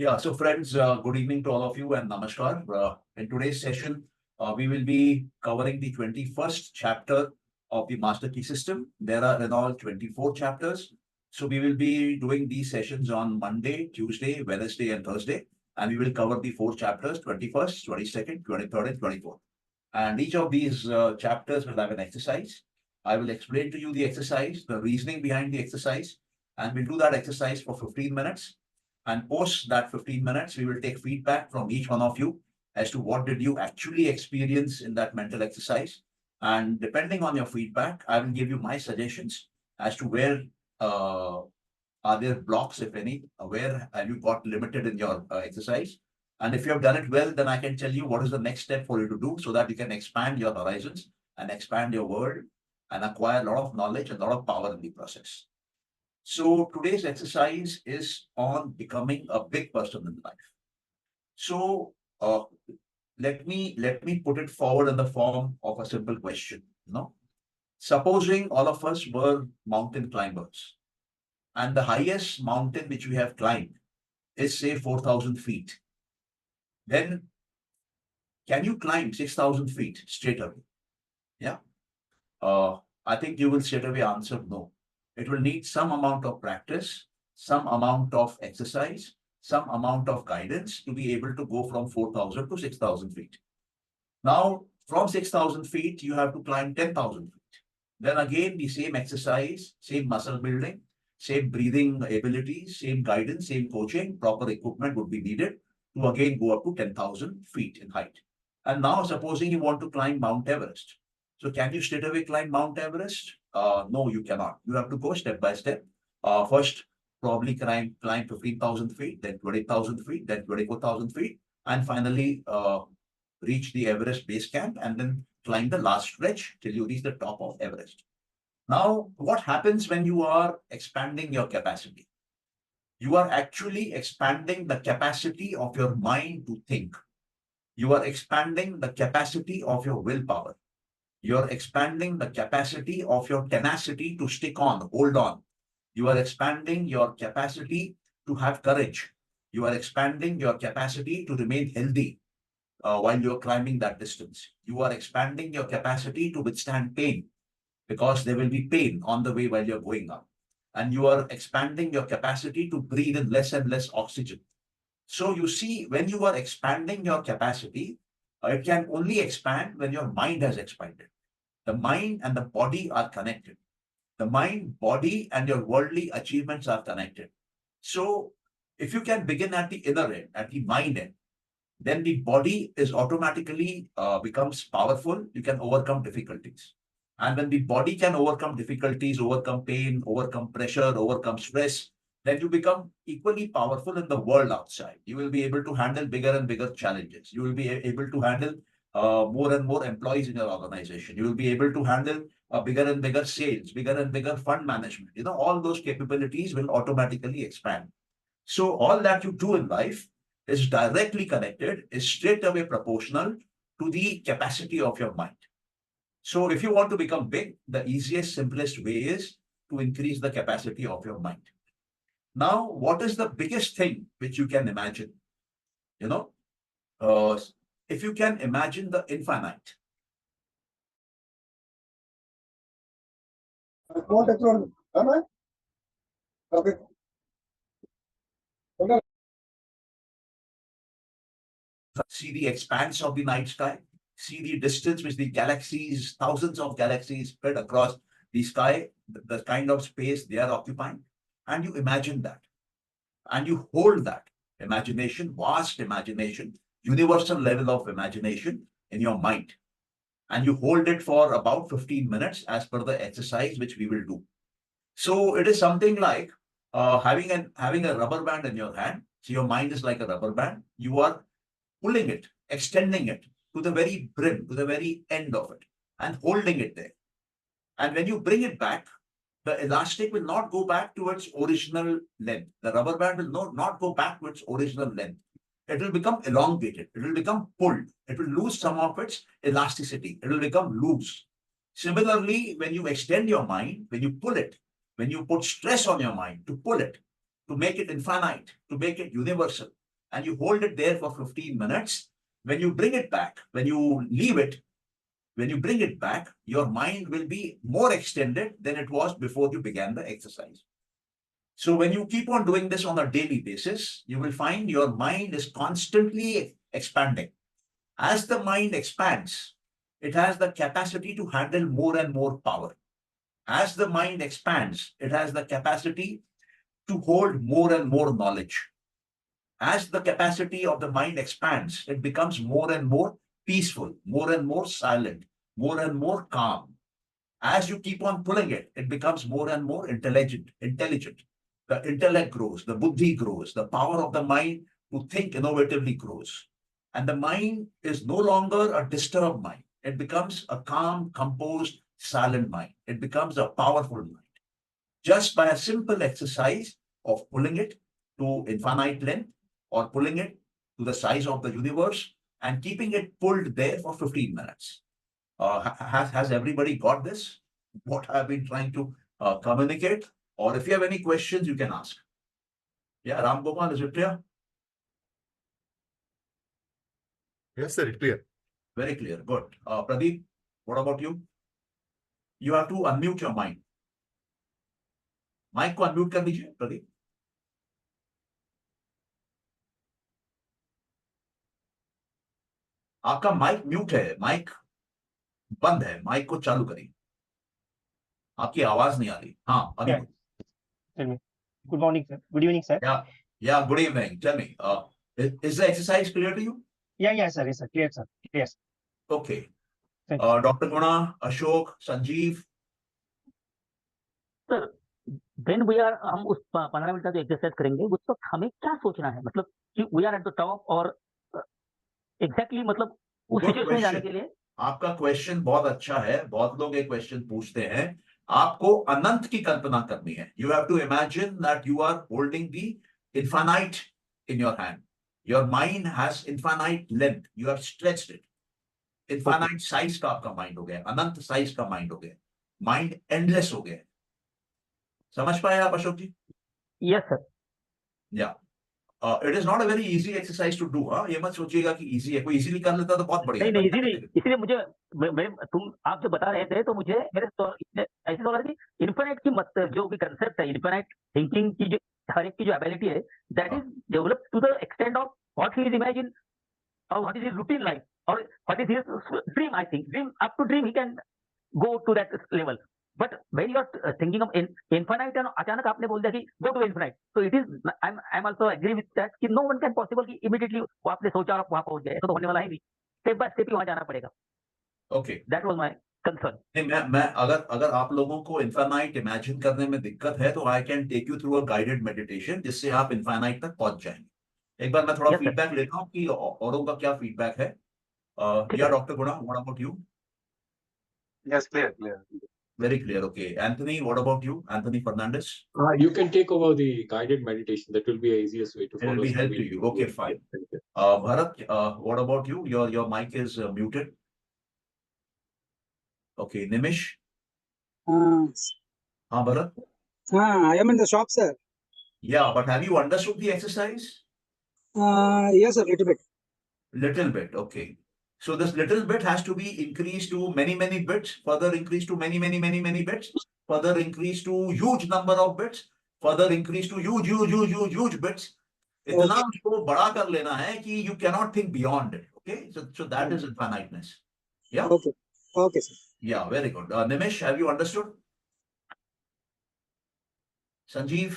Yeah, so friends, good evening to all of you and namaskar. In today's session, we will be covering the 21st chapter of the Master Key System. There are in all 24 chapters. So we will be doing these sessions on Monday, Tuesday, Wednesday, and Thursday. And we will cover the four chapters, 21st, 22nd, 23rd, and 24th. And each of these chapters will have an exercise. I will explain to you the exercise, the reasoning behind the exercise, and we'll do that exercise for 15 minutes. And post that 15 minutes, we will take feedback from each one of you as to what did you actually experience in that mental exercise. And depending on your feedback, I will give you my suggestions as to where uh, are there blocks, if any, where have you got limited in your exercise. And if you have done it well, then I can tell you what is the next step for you to do so that you can expand your horizons and expand your world and acquire a lot of knowledge and a lot of power in the process. So today's exercise is on becoming a big person in life. So let me put it forward in the form of a simple question. Supposing all of us were mountain climbers, and the highest mountain which we have climbed is say 4,000 feet. Then can you climb 6,000 feet straight away? Yeah. I think you will straight away answer no. It will need some amount of practice, some amount of exercise, some amount of guidance to be able to go from 4,000 to 6,000 feet. Now, from 6,000 feet, you have to climb 10,000 feet. Then again, the same exercise, same muscle building, same breathing abilities, same guidance, same coaching, proper equipment would be needed to again go up to 10,000 feet in height. And now, supposing you want to climb Mount Everest. So, can you straight away climb Mount Everest? No, you cannot. You have to go step by step. First, probably climb 15,000 feet, then 20,000 feet, then 24,000 feet, and finally reach the Everest base camp and then climb the last stretch till you reach the top of Everest. Now, what happens when you are expanding your capacity? You are actually expanding the capacity of your mind to think. You are expanding the capacity of your willpower. You're expanding the capacity of your tenacity to stick on, hold on. You are expanding your capacity to have courage. You are expanding your capacity to remain healthy while you're climbing that distance. You are expanding your capacity to withstand pain because there will be pain on the way while you're going up. And you are expanding your capacity to breathe in less and less oxygen. So you see, when you are expanding your capacity, it can only expand when your mind has expanded. The mind and the body are connected. The mind, body, and your worldly achievements are connected. So if you can begin at the inner end, at the mind end, then the body is automatically becomes powerful. You can overcome difficulties. And when the body can overcome difficulties, overcome pain, overcome pressure, overcome stress, then you become equally powerful in the world outside. You will be able to handle bigger and bigger challenges. You will be able to handle more and more employees in your organization. You will be able to handle bigger and bigger sales, bigger and bigger fund management. All those capabilities will automatically expand. So all that you do in life is directly connected, is straight away proportional to the capacity of your mind. So if you want to become big, the easiest, simplest way is to increase the capacity of your mind. Now, what is the biggest thing which you can imagine? You know, uh, if you can imagine the infinite, see the expanse of the night sky, see the distance which the galaxies, thousands of galaxies spread across the sky, the kind of space they are occupying, and you imagine that, and you hold that imagination, vast imagination, universal level of imagination in your mind, and you hold it for about 15 minutes as per the exercise which we will do. So it is something like having a rubber band in your hand. So your mind is like a rubber band. You are pulling it, extending it to the very brim, to the very end of it, and holding it there. And when you bring it back, the elastic will not go back to its original length. The rubber band will not go back to its original length. It will become elongated. It will become pulled. It will lose some of its elasticity. It will become loose. Similarly, when you extend your mind, when you pull it, when you put stress on your mind to pull it, to make it infinite, to make it universal, and you hold it there for 15 minutes. When you bring it back, when you leave it, when you bring it back, your mind will be more extended than it was before you began the exercise. So when you keep on doing this on a daily basis, you will find your mind is constantly expanding. As the mind expands, it has the capacity to handle more and more power. As the mind expands, it has the capacity to hold more and more knowledge. As the capacity of the mind expands, it becomes more and more peaceful, more and more silent, more and more calm. As you keep on pulling it, it becomes more and more intelligent. The intellect grows, the buddhi grows, the power of the mind to think innovatively grows. And the mind is no longer a disturbed mind. It becomes a calm, composed, silent mind. It becomes a powerful mind. Just by a simple exercise of pulling it to infinite length or pulling it to the size of the universe and keeping it pulled there for 15 minutes. Has everybody got this? What I've been trying to communicate? Or if you have any questions, you can ask. Yeah, Ram Gopal, is it clear? Yes, sir, it's clear. Very clear. Good. Pradeep, what about you? You have to unmute your mic. Mic को unmute कर दीजिए प्रदीप. आपका mic mute है, mic बंद है, mic को चालू करिए. आपकी आवाज नहीं आ रही. हाँ, अभी. Good morning, sir. Good evening, sir. Yeah. Good evening. Tell me, is the exercise clear to you? Yeah, sir. Yes, sir. Clear, sir. Yes. Okay. Dr. Guna, Ashok, Sanjeev. Sir then हम उस 15 minute का जो exercise करेंगे उस वक्त हमें क्या सोचना है, मतलब कि we are at the top और एग्जैक्टली मतलब उस सिचुएशन में जाने के लिए. आपका क्वेश्चन बहुत अच्छा है. बहुत लोग ये क्वेश्चन पूछते हैं. आपको अनंत की कल्पना करनी है. You have to imagine that you are holding the infinite in your hand. Your mind has infinite length. You have stretched it. Infinite size का आपका माइंड हो गया, अनंत साइज का माइंड हो गया, माइंड एंडलेस हो गया. समझ पाए आप अशोक जी? Yes sir. या it is not a very easy exercise to do. ये मत सोचिएगा कि इजी है. कोई इजीली कर लेता तो बहुत बढ़िया. नहीं इजीली. इसलिए मुझे आप जो बता रहे थे तो मुझे मेरे ऐसे लग रहा है कि इनफिनिट की मतलब जो भी कंसेप्ट है, इनफिनिट थिंकिंग की जो हर एक की जो एबिलिटी है, that is develop to the extent of what he is imagine और what is his routine life और what is his dream. I think dream up to dream he can go to that level. But when you are thinking of infinite and अचानक आपने बोल दिया कि go to infinite, so it is I'm also agree with that कि no one can possible कि immediately वो आपने सोचा और वहां पहुंच गए. ऐसा तो होने वाला है नहीं. स्टेप बाय स्टेप ही वहां जाना पड़ेगा. Okay, that was my concern. नहीं, मैं अगर आप लोगों को इनफाइनाइट इमेजिन करने में दिक्कत है तो I can take you through a guided meditation जिससे आप इनफाइनाइट तक पहुंच जाएंगे. एक बार मैं थोड़ा फीडबैक लेता हूँ कि औरों का क्या फीडबैक है. या डॉक्टर गुणा, what about you? Yes, clear. Very clear. Okay. Anthony, what about you? Anthony Fernandez? You can take over the guided meditation. That will be the easiest way to follow. It will be help to you. Okay, fine. Bharat, what about you? Your mic is muted. Okay, Nimish? Bharat? I am in the shop, sir. Yeah, but have you understood the exercise? Yes, a little bit. Little bit, okay. So this little bit has to be increased to many bits, further increased to many bits, further increased to huge number of bits, further increased to huge bits. इतना उसको बड़ा कर लेना है कि you cannot think beyond it. Okay, so that is infiniteness. Yeah. Okay, sir. Yeah, very good. Nimish, have you understood? Sanjeev?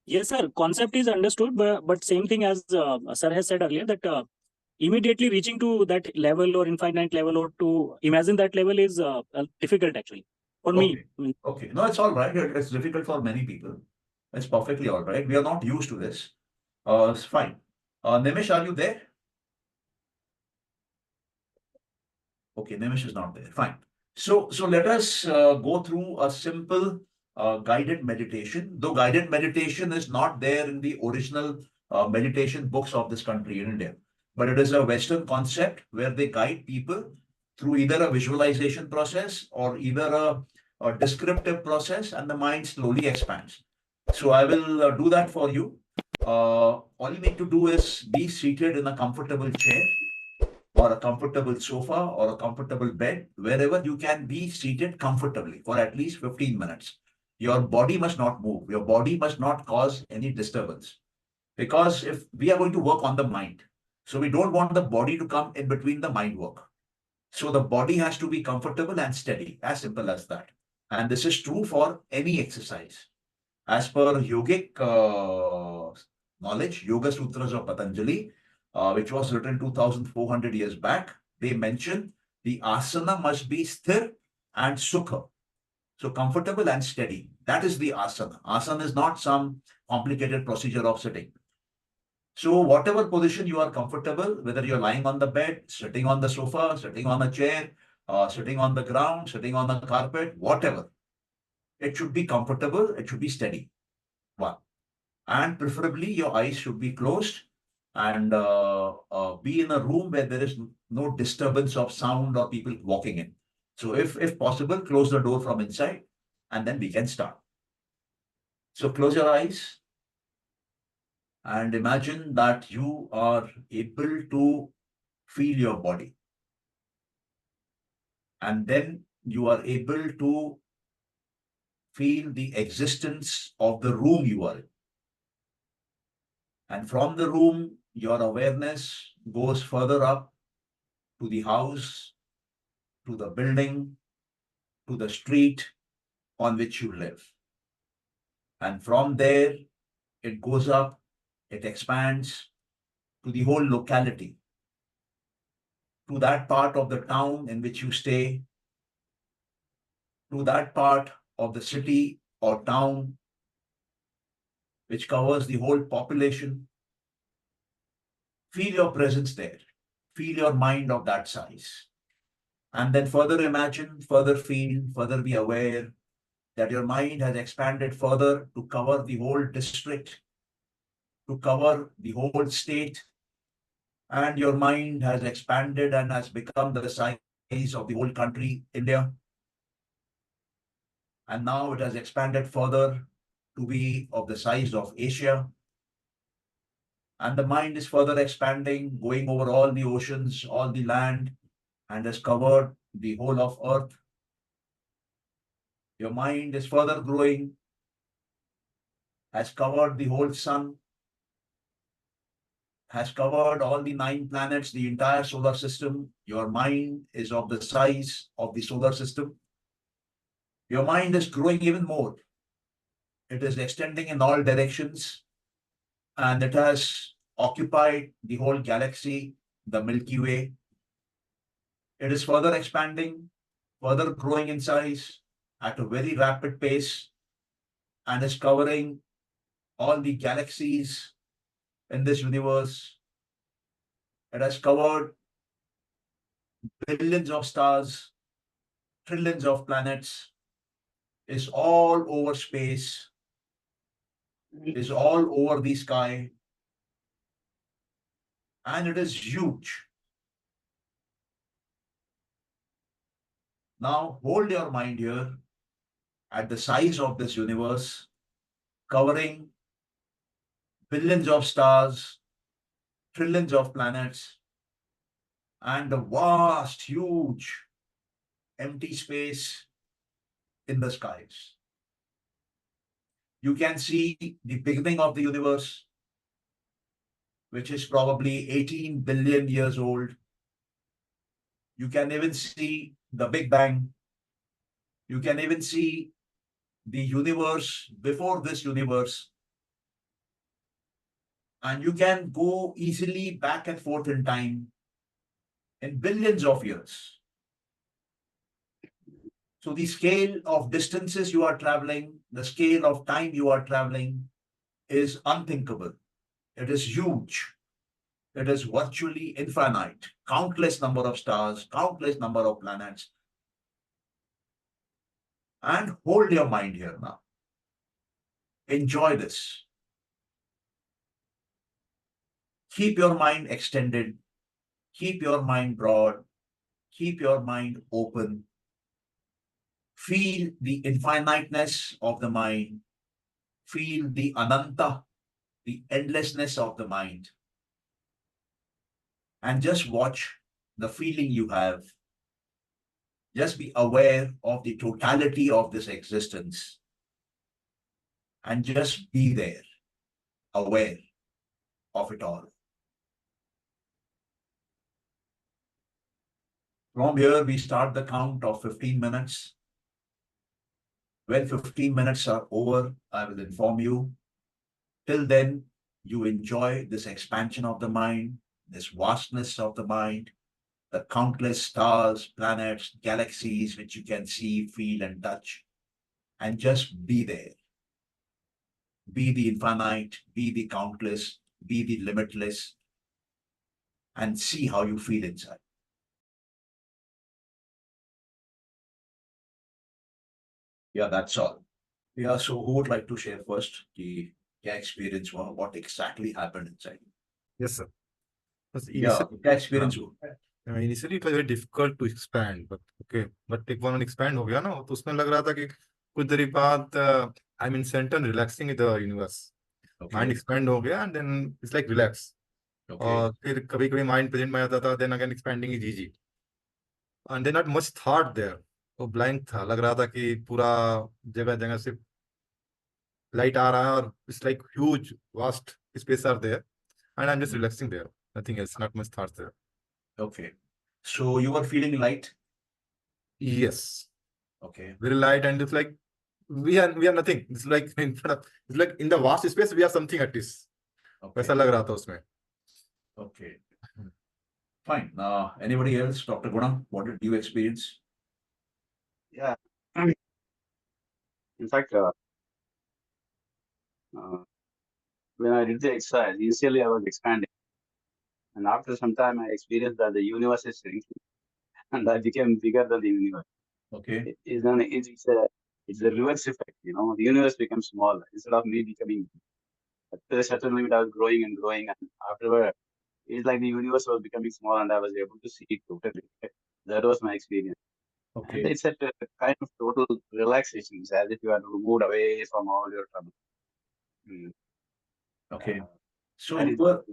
Yes, sir. Concept is understood, but same thing as sir has said earlier that immediately reaching to that level or infinite level or to imagine that level is difficult actually for me. Okay, no, it's all right. It's difficult for many people. It's perfectly all right. We are not used to this. It's fine. Nimish, are you there? Okay, Nimish is not there. Fine. So let us go through a simple guided meditation. Though guided meditation is not there in the original meditation books of this country in India, but it is a Western concept where they guide people through either a visualization process or either a descriptive process, and the mind slowly expands. So I will do that for you. all you need to do is be seated in a comfortable chair or a comfortable sofa or a comfortable bed, wherever you can be seated comfortably for at least 15 minutes. Your body must not move. Your body must not cause any disturbance. Because if we are going to work on the mind, so we don't want the body to come in between the mind work. So the body has to be comfortable and steady, as simple as that. And this is true for any exercise. As per yogic knowledge, Yoga Sutras of Patanjali, which was written 2,400 years back, they mention the asana must be sthir and sukha. So comfortable and steady. That is the asana. Asana is not some complicated procedure of sitting. So whatever position you are comfortable, whether you're lying on the bed, sitting on the sofa, sitting on a chair, sitting on the ground, sitting on the carpet, whatever, it should be comfortable, it should be steady. One. And preferably your eyes should be closed and be in a room where there is no disturbance of sound or people walking in. So if possible, close the door from inside and then we can start. So close your eyes and imagine that you are able to feel your body. And then you are able to feel the existence of the room you are in. And from the room, your awareness goes further up to the house, to the building, to the street on which you live. And from there, it goes up, it expands to the whole locality, to that part of the town in which you stay, to that part of the city or town which covers the whole population. Feel your presence there. Feel your mind of that size. And then further imagine, further feel, further be aware that your mind has expanded further to cover the whole district, to cover the whole state, and your mind has expanded and has become the size of the whole country, India. And now it has expanded further to be of the size of Asia. And the mind is further expanding, going over all the oceans, all the land, and has covered the whole of earth. Your mind is further growing, has covered the whole sun, has covered all the 9 planets, the entire solar system. Your mind is of the size of the solar system. Your mind is growing even more. It is extending in all directions, and it has occupied the whole galaxy, the Milky Way. It is further expanding, further growing in size at a very rapid pace, and is covering all the galaxies in this universe. It has covered billions of stars, trillions of planets, is all over space, is all over the sky, and it is huge. Now hold your mind here at the size of this universe, covering billions of stars, trillions of planets, and the vast, huge, empty space in the skies. You can see the beginning of the universe, which is probably 18 billion years old. You can even see the Big Bang. You can even see the universe before this universe. And you can go easily back and forth in time in billions of years. So the scale of distances you are traveling, the scale of time you are traveling is unthinkable. It is huge. It is virtually infinite. Countless number of stars, countless number of planets. And hold your mind here now. Enjoy this. Keep your mind extended. Keep your mind broad. Keep your mind open. Feel the infiniteness of the mind. Feel the ananta the endlessness of the mind, and just watch the feeling you have. Just be aware of the totality of this existence and just be there, aware of it all. From here, we start the count of 15 minutes. When 15 minutes are over, I will inform you. Till then, you enjoy this expansion of the mind, this vastness of the mind, the countless stars, planets, galaxies, which you can see, feel, and touch, and just be there. Be the infinite, be the countless, be the limitless, and see how you feel inside. Yeah, that's all. Yeah, so who would like to share first the experience, what exactly happened inside? Yes, sir. Because Yeah, initially, experience. initially it was very difficult to expand, but okay. But एक बार expand हो गया ना, तो उसमें लग रहा था कि कुछ देर बाद I'm in center and relaxing in the universe. Mind Okay, expand हो गया and then it's like relax. okay, और फिर कभी-कभी mind present में आता था, then again expanding is easy. And then not much thought there. वो blank था, लग रहा था कि पूरा जगह-जगह से light आ रहा है और it's like huge, vast space are there, and I'm just relaxing there. Nothing else, not much thoughts there. okay. So you were feeling light? Yes, Okay, very light, and it's like we are nothing. It's like in front of, it's like in the vast space we are something at least. okay, वैसा लग रहा था उसमें. okay. Fine. Anybody else? Dr. Guna, what did you experience? Yeah. In fact, when I did the exercise, initially I was expanding. And after some time, I experienced that the universe is shrinking. And I became bigger than the universe. Okay, It's a reverse effect, you know. The universe becomes smaller instead of me becoming. At a certain limit, I was growing and growing. And afterward, it's like the universe was becoming small and I was able to see it totally. That was my experience. And okay, it's a kind of total relaxation. It's as if you are removed away from all your trouble. okay. Uh, So that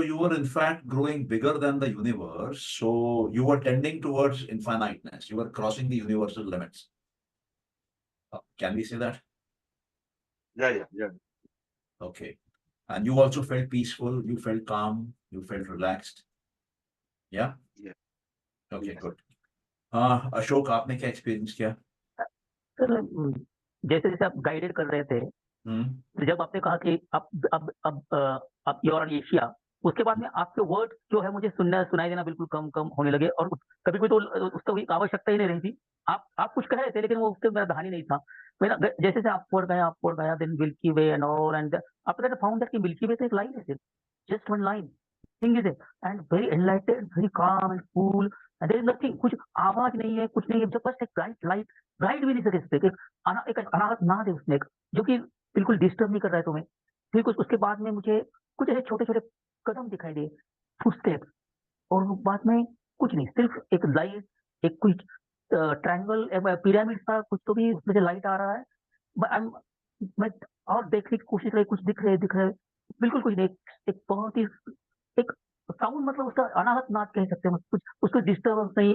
you were in fact growing bigger than the universe. So you were tending towards infiniteness. You were crossing the universal limits. Can we say that? yeah. Okay. And you also felt peaceful. You felt calm. You felt relaxed. Yeah. Yeah. Okay, Yes. good. Ashok, आपने क्या experience किया? Sir जैसे जैसे आप guided कर रहे थे, तो जब आपने कहा कि अब यू आर एशिया, उसके बाद में आपके वर्ड जो है मुझे सुनाई देना बिल्कुल कम कम होने लगे, और कभी कोई तो उसका कोई आवश्यकता ही नहीं रही थी. आप कुछ कह रहे थे लेकिन वो उसके मेरा ध्यान ही नहीं था. मेरा जैसे से आपवर्ड गया then Milky Way and all, and after that found that कि मिल्की वे तो एक लाइन है, just one line thing is it, and very enlightened, very calm and cool, and there is nothing, कुछ आवाज नहीं है, कुछ नहीं है, जस्ट एक ब्राइट लाइट, ब्राइट भी नहीं सके, एक अनाहत नाद है उसमें जो कि बिल्कुल डिस्टर्ब नहीं कर रहा है तुम्हें. फिर कुछ उसके बाद में मुझे कुछ ऐसे छोटे छोटे कदम दिखाई दिए, फुटस्टेप्स, और बाद में कुछ नहीं, सिर्फ एक लाइट, एक कुछ ट्रायंगल पिरामिड सा कुछ तो भी उसमें से लाइट आ रहा है. मैं और देखने की कोशिश रही, कुछ दिख रहे बिल्कुल कुछ नहीं. एक बहुत ही एक साउंड, मतलब उसका अनाहत नाद कह सकते हैं, कुछ उसको डिस्टर्बेंस नहीं,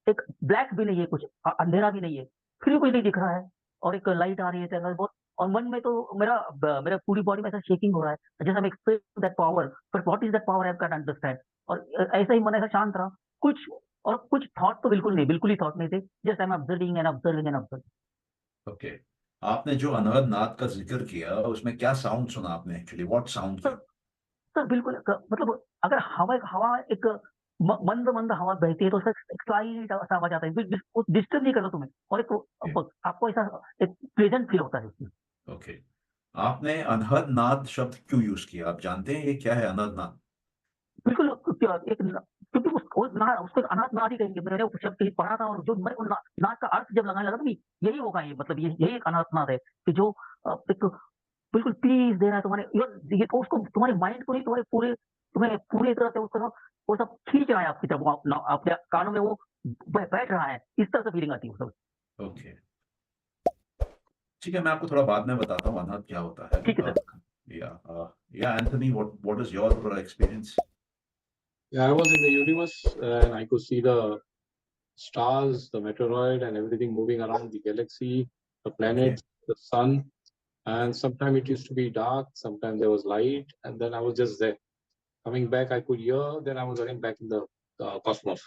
एक ब्लैक भी नहीं है, कुछ अंधेरा भी नहीं है, फिर भी कुछ नहीं दिख रहा है, और एक लाइट आ रही है बहुत. और मन में तो मेरा पूरी बॉडी में ऐसा शेकिंग हो रहा है, जैसे मैं experience that power, but what is that power I can understand. और ऐसा ही मन ऐसा शांत रहा, कुछ थॉट तो बिल्कुल ही थॉट नहीं थे, just I am observing and observing and observing. Okay. आपने जो अनहद नाद का जिक्र किया, उसमें क्या साउंड सुना आपने एक्चुअली? What sound? सर बिल्कुल, मतलब अगर हवा एक मंद हवा बहती है तो उसका एक स्लाइट ऐसा आवाज आता है, वो डिस्टर्ब नहीं करता तुम्हें, और आपको ऐसा एक प्लेजेंट फील होता है उसमें. ओके. आपने अनहद नाद शब्द क्यों यूज किया? आप जानते हैं ये क्या है अनहद नाद? बिल्कुल, क्योंकि उसको अनाथ नाद ही कहेंगे. मैंने वो शब्द कहीं पढ़ा था, और जो मैं नाद का अर्थ जब लगाने लगा था, यही होगा, ये मतलब यही एक अनाथ नाद है कि जो एक बिल्कुल पीस दे रहा है तुम्हारे, उसको तुम्हारे माइंड को नहीं, तुम्हें पूरी तरह से उसको वो सब खींच रहा है आपकी तरफ, अपने कानों में वो बैठ रहा है, इस तरह से फीलिंग आती है. ओके, ठीक है. मैं आपको थोड़ा बाद में बताता हूँ अनहद क्या होता है. ठीक है sir. Yeah. Yeah, Anthony, what is your experience? Yeah, I was in the universe and I could see the stars, the meteoroid, and everything moving around the galaxy, the planets, the sun. And sometimes it used to be dark, sometimes there was light, and then I was just there. Coming back, I could hear, then I was again back in the cosmos.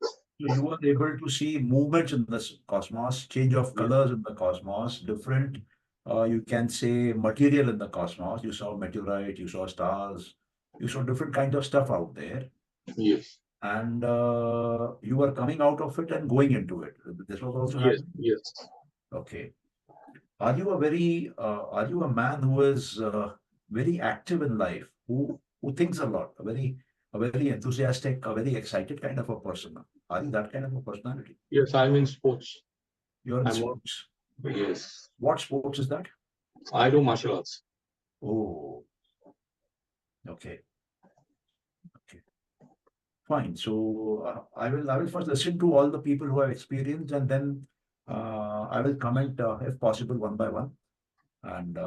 So you were able to see movements in the cosmos, change of colors in the cosmos, different, you can say, material in the cosmos. You saw meteorite, you saw stars, you saw different kinds of stuff out there. Yes, And you were coming out of it and going into it. This was also yes, happening. yes. Okay. Are you a man who is very active in life, who thinks a lot, a very enthusiastic, a very excited kind of a person? Are you that kind of a personality? Yes, I'm in sports. You're in I'm sports. Yes, What sports is that? I do martial arts. Oh, okay. Okay. Fine. So I will first listen to all the people who have experienced, and then I will comment if possible one by one. And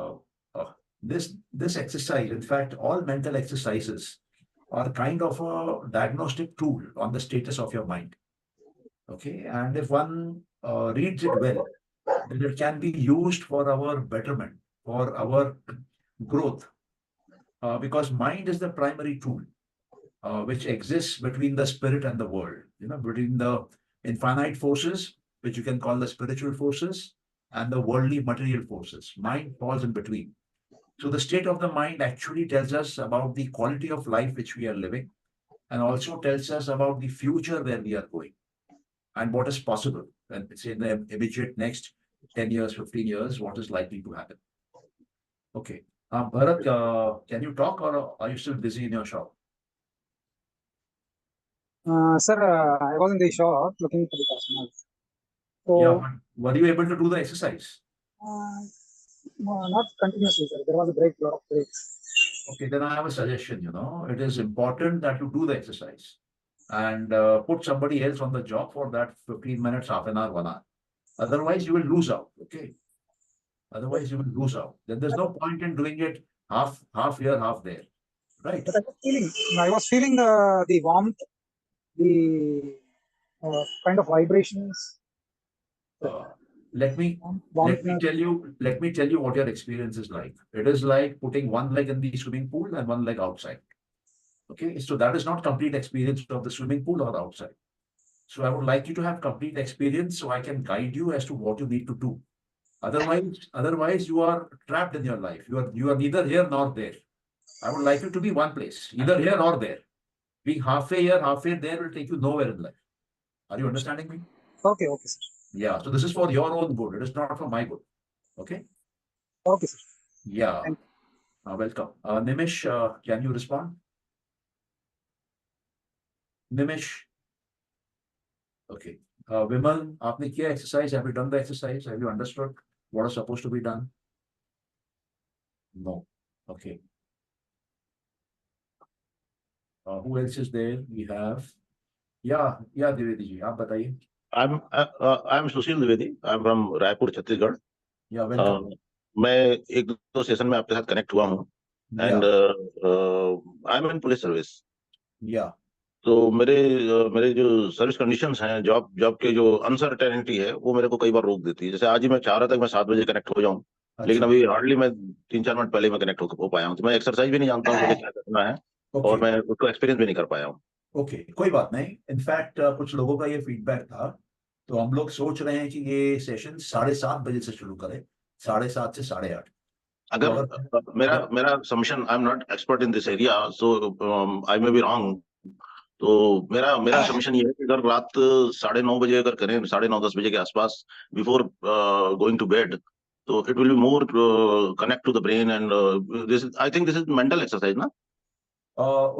this exercise, in fact, all mental exercises are kind of a diagnostic tool on the status of your mind. Okay, and if one reads it well, then it can be used for our betterment, for our growth, because mind is the primary tool which exists between the spirit and the world, between the infinite forces, which you can call the spiritual forces, and the worldly material forces. Mind falls in between. So the state of the mind actually tells us about the quality of life which we are living, and also tells us about the future where we are going and what is possible. And it's in the immediate next 10 years, 15 years, what is likely to happen. Okay. Bharat, can you talk, or are you still busy in your shop? Sir, I was in the shop looking for the customers. So, Yeah, but were you able to do the exercise? no, not continuously, sir. There was a break, lot of breaks. Okay, then I have a suggestion, it is important that you do the exercise and put somebody else on the job for that 15 minutes, half an hour, 1 hour. Otherwise, you will lose out. Okay. Otherwise, you will lose out. Then there's no point in doing it half here, half there. Right. But I was feeling the warmth, the kind of vibrations. Let me tell you what your experience is like. It is like putting one leg in the swimming pool and one leg outside. Okay, so that is not complete experience of the swimming pool or outside. So I would like you to have complete experience so I can guide you as to what you need to do. Otherwise you are trapped in your life. You are neither here nor there. I would like you to be one place, either here or there. Being halfway here, halfway there will take you nowhere in life. Are you understanding me? Okay, sir. Yeah, so this is for your own good. It is not for my good. Okay? Okay, sir. Yeah. Thank Welcome. Nimish, can you respond? Nimish. Okay. Vimal, आपने किया exercise? Have you done the exercise? Have you understood what is supposed to be done? No. Okay. Who else is there? We have. Yeah, Dwivedi ji, आप बताइए. I'm Sushil Dwivedi. I'm from Raipur, Chhattisgarh. Yeah, welcome. मैं एक दो session में आपके साथ connect हुआ हूँ and I am in police service. Yeah. तो मेरे जो सर्विस कंडीशंस हैं, जॉब के जो अनसर्टेनिटी है वो मेरे को कई बार रोक देती है. जैसे आज ही मैं चाह रहा था कि मैं 7 बजे कनेक्ट हो जाऊं, लेकिन अभी हार्डली मैं 3-4 मिनट पहले मैं कनेक्ट हो पाया हूँ. तो मैं एक्सरसाइज भी नहीं जानता हूँ मुझे क्या करना है और मैं उसको एक्सपीरियंस भी नहीं कर पाया हूँ. ओके, कोई बात नहीं. इनफैक्ट कुछ लोगों का ये फीडबैक था, तो हम लोग सोच रहे हैं कि ये सेशन 7:30 बजे से शुरू करें, 7:30 से 8:30. अगर मेरा assumption, I am not expert in this area, so I may be wrong. तो मेरा assumption ये है कि अगर रात 9:30 बजे अगर करें, 9:30-10 बजे के आसपास, बिफोर गोइंग टू बेड, तो it will be more connect to the brain and I think this is mental exercise ना.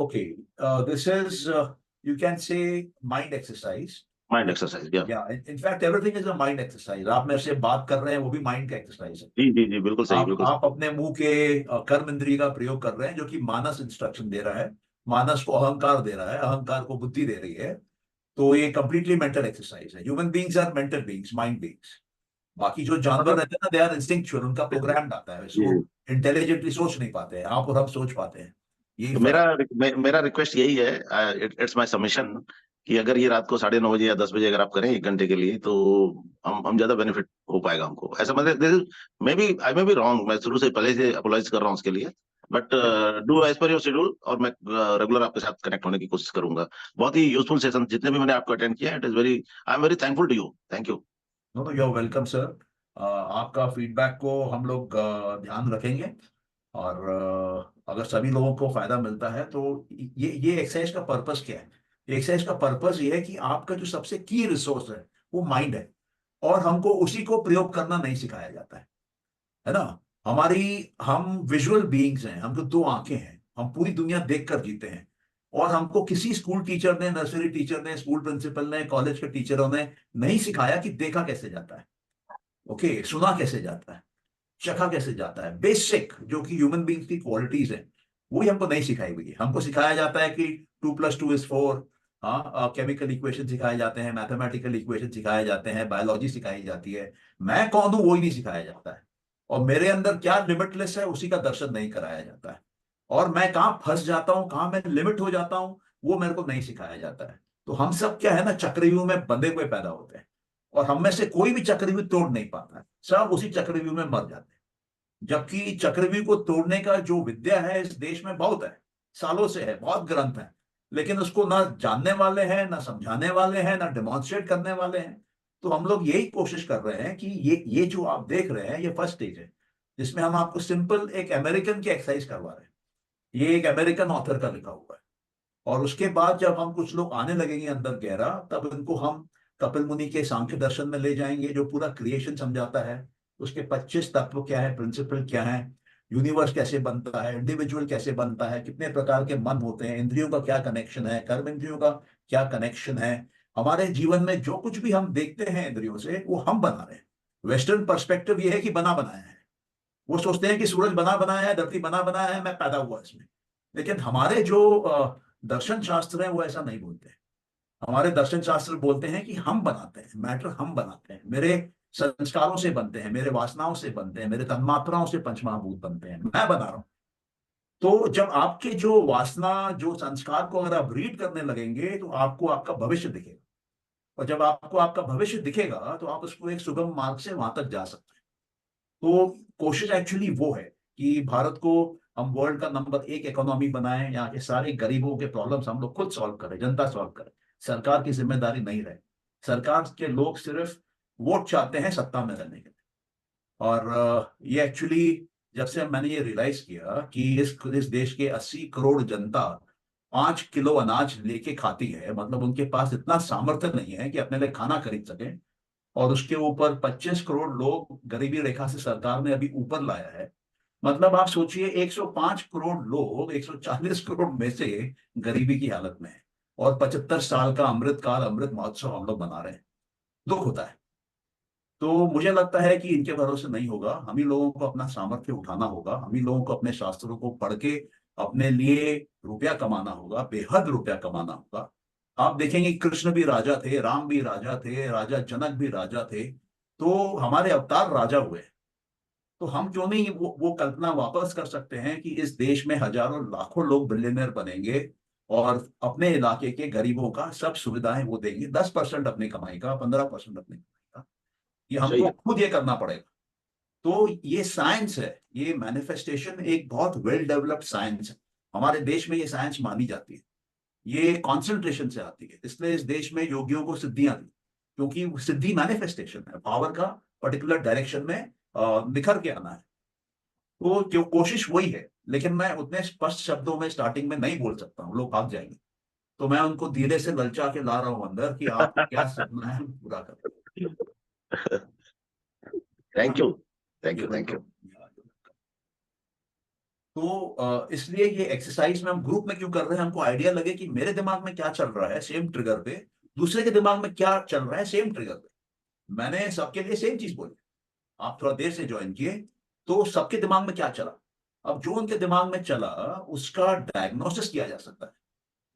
Okay, this is you can say mind exercise. Mind exercise, yeah. Yeah, in fact, everything is a mind exercise. आप मेरे से बात कर रहे हैं, वो भी mind का exercise है. जी, बिल्कुल सही. आप अपने मुंह के कर्म इंद्रिय का प्रयोग कर रहे हैं, जो कि मानस इंस्ट्रक्शन दे रहा है, मानस को अहंकार दे रहा है, अहंकार को बुद्धि दे रही है. तो ये completely mental exercise है. Human beings are mental beings, mind beings. बाकी जो जानवर रहते हैं ना, दे आर इंस्टिंक्चुअल, उनका प्रोग्राम आता है, वैसे वो इंटेलिजेंटली सोच नहीं पाते हैं, आप और हम सोच पाते हैं। यही तो फर्क मेरा रिक्वेस्ट यही है, इट्स माय सबमिशन, कि अगर ये रात को 9:30 बजे या 10 बजे अगर आप करें 1 घंटे के लिए, तो हम ज्यादा बेनिफिट हो पाएगा हमको। ऐसा मतलब आई मे बी रॉन्ग, मैं शुरू से पहले से अपोलाइज कर रहा हूँ उसके लिए, but do as per your schedule, और मैं रेगुलर आपके साथ कनेक्ट होने की कोशिश करूंगा। बहुत ही यूजफुल सेशन जितने भी मैंने आपको अटेंड किया, it is very, I am very thankful to you. Thank you. No, you are welcome sir. आपका फीडबैक को हम लोग ध्यान रखेंगे, और अगर सभी लोगों को फायदा मिलता है तो ये एक्सरसाइज का पर्पस क्या है? एक्सरसाइज का पर्पस ये है कि आपका जो सबसे की रिसोर्स है वो माइंड है, और हमको उसी को प्रयोग करना नहीं सिखाया जाता है ना। हम विजुअल बीइंग्स हैं, हमको 2 आंखें हैं, हम पूरी दुनिया देखकर जीते हैं, और हमको किसी स्कूल टीचर ने, नर्सरी टीचर ने, स्कूल प्रिंसिपल ने, कॉलेज के टीचरों ने नहीं सिखाया कि देखा कैसे जाता है, ओके, सुना कैसे जाता है, चखा कैसे जाता है। बेसिक जो कि ह्यूमन बींग्स की क्वालिटीज है, वही हमको नहीं सिखाई हुई है। हमको सिखाया जाता है कि 2+2 = 4, हाँ, केमिकल इक्वेशन सिखाए जाते हैं, मैथमेटिकल इक्वेशन सिखाए जाते हैं, बायोलॉजी सिखाई जाती है। मैं कौन हूं वो ही नहीं सिखाया जाता है, और मेरे अंदर क्या लिमिटलेस है उसी का दर्शन नहीं कराया जाता है, और मैं कहाँ फंस जाता हूँ, कहाँ मैं लिमिट हो जाता हूँ, वो मेरे को नहीं सिखाया जाता है। तो हम सब क्या है ना, चक्रव्यूह में बंधे हुए पैदा होते हैं, और हम में से कोई भी चक्रव्यूह तोड़ नहीं पाता है, सब उसी चक्रव्यूह में मर जाते हैं। जबकि चक्रव्यूह को तोड़ने का जो विद्या है इस देश में बहुत है, सालों से है, बहुत ग्रंथ है, लेकिन उसको ना जानने वाले हैं, ना समझाने वाले हैं, ना डेमोन्स्ट्रेट करने वाले हैं। तो हम लोग यही कोशिश कर रहे हैं कि ये जो आप देख रहे हैं, ये फर्स्ट स्टेज है, जिसमें हम आपको सिंपल एक अमेरिकन की एक्सरसाइज करवा रहे हैं। ये एक अमेरिकन ऑथर का लिखा हुआ है, और उसके बाद जब हम कुछ लोग आने लगेंगे अंदर गहरा, तब इनको हम कपिल मुनि के सांख्य दर्शन में ले जाएंगे, जो पूरा क्रिएशन समझाता है, उसके 25 तत्व क्या है, प्रिंसिपल क्या है, यूनिवर्स कैसे बनता है, इंडिविजुअल कैसे बनता है, कितने प्रकार के मन होते हैं, इंद्रियों का क्या कनेक्शन है, कर्म इंद्रियों का क्या कनेक्शन है। हमारे जीवन में जो कुछ भी हम देखते हैं इंद्रियों से, वो हम बना रहे हैं। वेस्टर्न पर्सपेक्टिव ये है कि बना बनाया है, वो सोचते हैं कि सूरज बना बनाया है, धरती बना बनाया है, मैं पैदा हुआ इसमें। लेकिन हमारे जो दर्शन शास्त्र है वो ऐसा नहीं बोलते हैं। हमारे दर्शन शास्त्र बोलते हैं कि हम बनाते हैं, मैटर हम बनाते हैं, मेरे संस्कारों से बनते हैं, मेरे वासनाओं से बनते हैं, मेरे तन्मात्राओं से पंचमहाभूत बनते हैं, मैं बना रहा हूं। तो जब आपके जो वासना, जो संस्कार को अगर आप रीड करने लगेंगे, तो आपको आपका भविष्य दिखेगा, और जब आपको आपका भविष्य दिखेगा तो आप उसको एक सुगम मार्ग से वहां तक जा सकते हैं। तो कोशिश एक्चुअली वो है कि भारत को हम वर्ल्ड का नंबर 1 इकोनॉमी बनाएं, यहाँ के सारे गरीबों के प्रॉब्लम्स हम लोग खुद सॉल्व करें, जनता सॉल्व करे, सरकार की जिम्मेदारी नहीं रहे। सरकार के लोग सिर्फ वोट चाहते हैं सत्ता में रहने के लिए। और ये एक्चुअली जब से मैंने ये रियलाइज किया कि इस देश के 80 करोड़ जनता 5 किलो अनाज लेके खाती है, मतलब उनके पास इतना सामर्थ्य नहीं है कि अपने लिए खाना खरीद सके, और उसके ऊपर 25 करोड़ लोग गरीबी रेखा से सरकार ने अभी ऊपर लाया है। मतलब आप सोचिए, 105 करोड़ लोग 140 करोड़ में से गरीबी की हालत में है, और 75 साल का अमृतकाल, अमृत महोत्सव हम लोग मना रहे हैं। दुख होता है। तो मुझे लगता है कि इनके भरोसे नहीं होगा, हम ही लोगों को अपना सामर्थ्य उठाना होगा, हम ही लोगों को अपने शास्त्रों को पढ़ के अपने लिए रुपया कमाना होगा, बेहद रुपया कमाना होगा। आप देखेंगे कृष्ण भी राजा थे, राम भी राजा थे, राजा जनक भी राजा थे, तो हमारे अवतार राजा हुए। तो हम क्यों नहीं वो कल्पना वापस कर सकते हैं कि इस देश में हजारों लाखों लोग बिलियनर बनेंगे, और अपने इलाके के गरीबों का सब सुविधाएं वो देंगे, 10% अपनी कमाई का, 15% अपनी कमाई का। ये सही हमको है। खुद ये करना पड़ेगा। तो ये साइंस है, ये मैनिफेस्टेशन एक बहुत वेल डेवलप्ड साइंस है। हमारे देश में ये साइंस मानी जाती है, ये कॉन्सेंट्रेशन से आती है, इसलिए इस देश में योगियों को सिद्धियां दी, क्योंकि सिद्धि मैनिफेस्टेशन है, पावर का पर्टिकुलर डायरेक्शन में निखर के आना है। तो जो कोशिश वही है, लेकिन मैं उतने स्पष्ट शब्दों में स्टार्टिंग में नहीं बोल सकता हूँ, लोग भाग जाएंगे। तो मैं उनको धीरे से ललचा के ला रहा हूँ अंदर कि आप क्या सपना है पूरा करें। Thank you, thank you, thank you. तो इसलिए ये एक्सरसाइज में हम ग्रुप में क्यों कर रहे हैं, हमको आइडिया लगे कि मेरे दिमाग में क्या चल रहा है सेम ट्रिगर पे, दूसरे के दिमाग में क्या चल रहा है सेम ट्रिगर पे। मैंने सबके लिए सेम चीज बोली, आप थोड़ा देर से ज्वाइन किए, तो सबके दिमाग में क्या चला। अब जो उनके दिमाग में चला उसका डायग्नोसिस किया जा सकता है।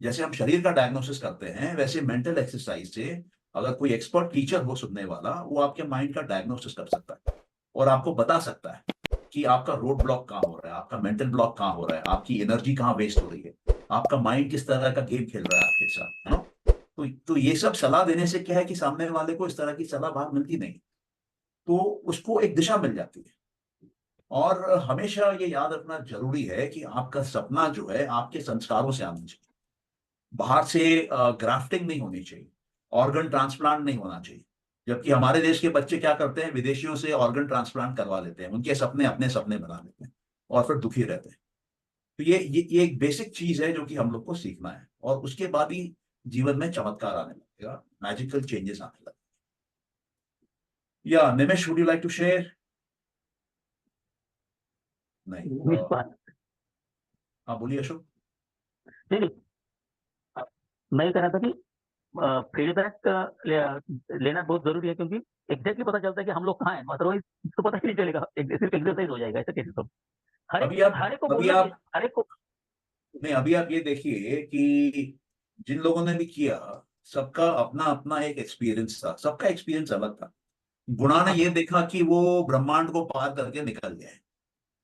जैसे हम शरीर का डायग्नोसिस करते हैं, वैसे मेंटल एक्सरसाइज से अगर कोई एक्सपर्ट टीचर हो सुनने वाला, वो आपके माइंड का डायग्नोसिस कर सकता है और आपको बता सकता है कि आपका रोड ब्लॉक कहाँ हो रहा है, आपका मेंटल ब्लॉक कहाँ हो रहा है, आपकी एनर्जी कहाँ वेस्ट हो रही है, आपका माइंड किस तरह का गेम खेल रहा है आपके साथ, है ना। तो ये सब सलाह देने से क्या है कि सामने वाले को इस तरह की सलाह बाहर मिलती नहीं, तो उसको एक दिशा मिल जाती है। और हमेशा ये याद रखना जरूरी है कि आपका सपना जो है आपके संस्कारों से आना चाहिए, बाहर से ग्राफ्टिंग नहीं होनी चाहिए, ऑर्गन ट्रांसप्लांट नहीं होना चाहिए। जबकि हमारे देश के बच्चे क्या करते हैं, विदेशियों से ऑर्गन ट्रांसप्लांट करवा लेते हैं, उनके सपने अपने सपने बना लेते हैं और फिर दुखी रहते हैं। तो ये एक बेसिक चीज है जो कि हम लोग को सीखना है, और उसके बाद ही जीवन में चमत्कार आने लगेगा, मैजिकल चेंजेस आने लगेगा। या Nimesh, would you like to share? नहीं, हाँ बोलिए अशोक। नहीं, मैं ये कह रहा था कि फीडबैक लेना बहुत जरूरी है, क्योंकि एग्जैक्टली पता चलता है कि हम लोग कहाँ हैं, अदरवाइज तो पता ही नहीं चलेगा, सिर्फ एक्सरसाइज हो जाएगा ऐसा कैसे। तो हर अभी एक को बोलना चाहिए, हर एक को। नहीं, अभी आप ये देखिए कि जिन लोगों ने भी किया, सबका अपना अपना एक एक्सपीरियंस था, सबका एक्सपीरियंस अलग था। गुणा ने ये देखा कि वो ब्रह्मांड को पार करके निकल गया है,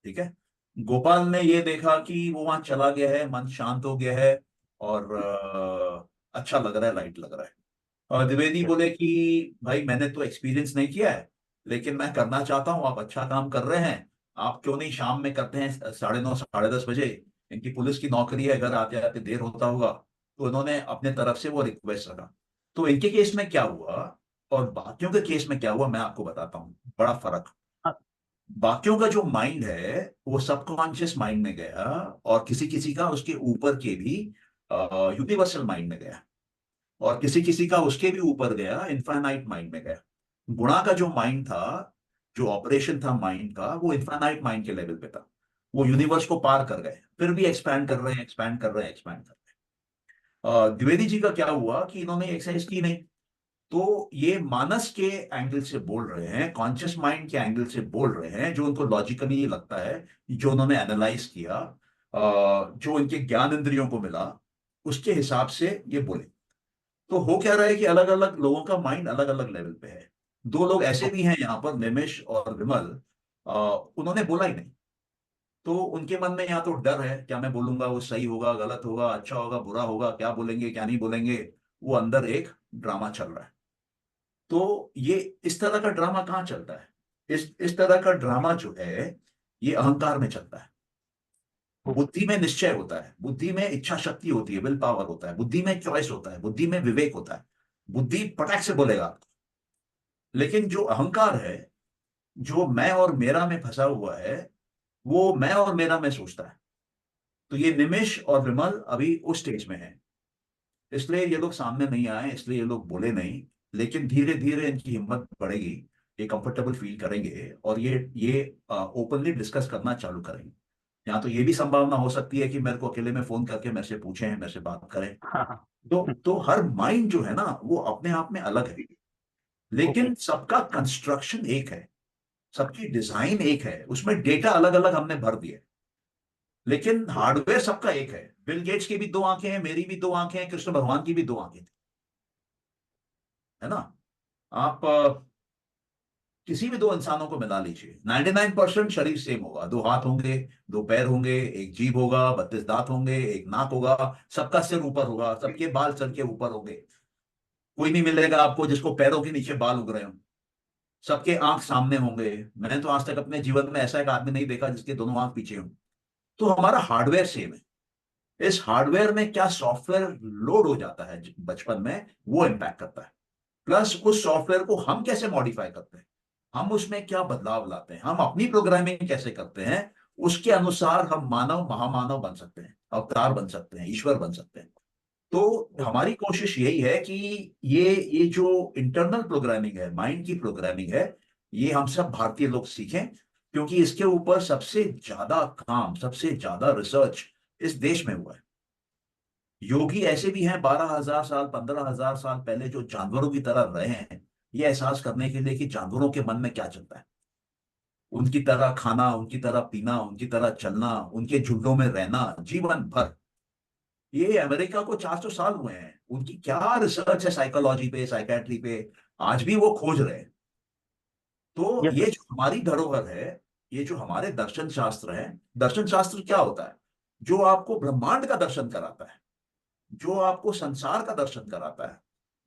ठीक है। गोपाल ने ये देखा कि वो वहां चला गया है, मन शांत हो गया है और अच्छा लग रहा है, लाइट लग रहा है। और द्विवेदी बोले कि भाई मैंने तो एक्सपीरियंस नहीं किया है, लेकिन मैं करना चाहता हूँ, आप अच्छा काम कर रहे हैं, आप क्यों नहीं शाम में करते हैं 9:30 10:30 बजे, इनकी पुलिस की नौकरी है, घर आते आते देर होता होगा। तो इन्होंने अपने तरफ से वो रिक्वेस्ट रखा। तो इनके केस में क्या हुआ और बाकियों के केस में क्या हुआ, मैं आपको बताता हूँ, बड़ा फर्क। बाकियों का जो माइंड है वो सबकॉन्शियस माइंड में गया, और किसी किसी का उसके ऊपर के भी यूनिवर्सल माइंड में गया, और किसी किसी का उसके भी ऊपर गया, इनफाइनाइट माइंड में गया। गुणा का जो माइंड था, जो ऑपरेशन था माइंड का, वो इनफाइनाइट माइंड के लेवल पे था। वो यूनिवर्स को पार कर गए, फिर भी एक्सपैंड कर रहे हैं, एक्सपैंड कर रहे हैं, एक्सपैंड कर रहे हैं। द्विवेदी जी का क्या हुआ कि इन्होंने एक्सरसाइज की नहीं। तो ये मानस के एंगल से बोल रहे हैं, कॉन्शियस माइंड के एंगल से बोल रहे हैं, जो उनको लॉजिकली लगता है, जो उन्होंने एनालाइज किया, जो इनके ज्ञान इंद्रियों को मिला, उसके हिसाब से ये बोले। तो हो क्या रहा है कि अलग अलग लोगों का माइंड अलग अलग लेवल पे है। दो लोग ऐसे भी हैं यहाँ पर, निमिष और विमल, उन्होंने बोला ही नहीं। तो उनके मन में या तो डर है, क्या मैं बोलूंगा वो सही होगा, गलत होगा, अच्छा होगा, बुरा होगा, क्या बोलेंगे क्या नहीं बोलेंगे, वो अंदर एक ड्रामा चल रहा है। तो ये इस तरह का ड्रामा कहाँ चलता है? इस तरह का ड्रामा जो है ये अहंकार में चलता है। बुद्धि में निश्चय होता है, बुद्धि में इच्छा शक्ति होती है, विल पावर होता है, बुद्धि में चॉइस होता है, बुद्धि में विवेक होता है, बुद्धि पटाख से बोलेगा आपको। लेकिन जो अहंकार है, जो मैं और मेरा में फंसा हुआ है, वो मैं और मेरा में सोचता है। तो ये निमिष और विमल अभी उस स्टेज में है, इसलिए ये लोग सामने नहीं आए, इसलिए ये लोग बोले नहीं। लेकिन धीरे धीरे इनकी हिम्मत बढ़ेगी, ये कंफर्टेबल फील करेंगे और ये ओपनली डिस्कस करना चालू करेंगे। यहाँ तो ये भी संभावना हो सकती है कि मेरे को अकेले में फोन करके मेरे से पूछें, मेरे से बात करें। तो हर माइंड जो है ना वो अपने आप में अलग है, लेकिन सबका कंस्ट्रक्शन एक है, सबकी डिजाइन एक है, उसमें डेटा अलग अलग हमने भर दिए, लेकिन हार्डवेयर सबका एक है। बिल गेट्स की भी दो आंखें हैं, मेरी भी दो आंखें हैं, कृष्ण भगवान की भी दो आंखें थी, है ना। आप किसी भी दो इंसानों को मिला लीजिए, 99% शरीर सेम होगा, दो हाथ होंगे, दो पैर होंगे, एक जीभ होगा, 32 दांत होंगे, एक नाक होगा, सबका सिर ऊपर होगा, सबके बाल सर के ऊपर होंगे। कोई नहीं मिलेगा आपको जिसको पैरों के नीचे बाल उग रहे हो। सबके आंख सामने होंगे। मैंने तो आज तक अपने जीवन में ऐसा एक आदमी नहीं देखा जिसके दोनों आंख पीछे हों। तो हमारा हार्डवेयर सेम है। इस हार्डवेयर में क्या सॉफ्टवेयर लोड हो जाता है बचपन में, वो इंपैक्ट करता है। प्लस उस सॉफ्टवेयर को हम कैसे मॉडिफाई करते हैं, हम उसमें क्या बदलाव लाते हैं, हम अपनी प्रोग्रामिंग कैसे करते हैं, उसके अनुसार हम मानव महामानव बन सकते हैं, अवतार बन सकते हैं, ईश्वर बन सकते हैं। तो हमारी कोशिश यही है कि ये जो इंटरनल प्रोग्रामिंग है, माइंड की प्रोग्रामिंग है, ये हम सब भारतीय लोग सीखें, क्योंकि इसके ऊपर सबसे ज्यादा काम, सबसे ज्यादा रिसर्च इस देश में हुआ है। योगी ऐसे भी हैं 12,000 साल 15,000 साल पहले, जो जानवरों की तरह रहे हैं, ये एहसास करने के लिए कि जानवरों के मन में क्या चलता है, उनकी तरह खाना, उनकी तरह पीना, उनकी तरह चलना, उनके झुंडों में रहना जीवन भर। ये अमेरिका को 400 साल हुए हैं, उनकी क्या रिसर्च है साइकोलॉजी पे, साइकेट्री पे, आज भी वो खोज रहे हैं। तो Yes, ये sir. जो हमारी धरोहर है, ये जो हमारे दर्शन शास्त्र है, दर्शन शास्त्र क्या होता है? जो आपको ब्रह्मांड का दर्शन कराता है, जो आपको संसार का दर्शन कराता है,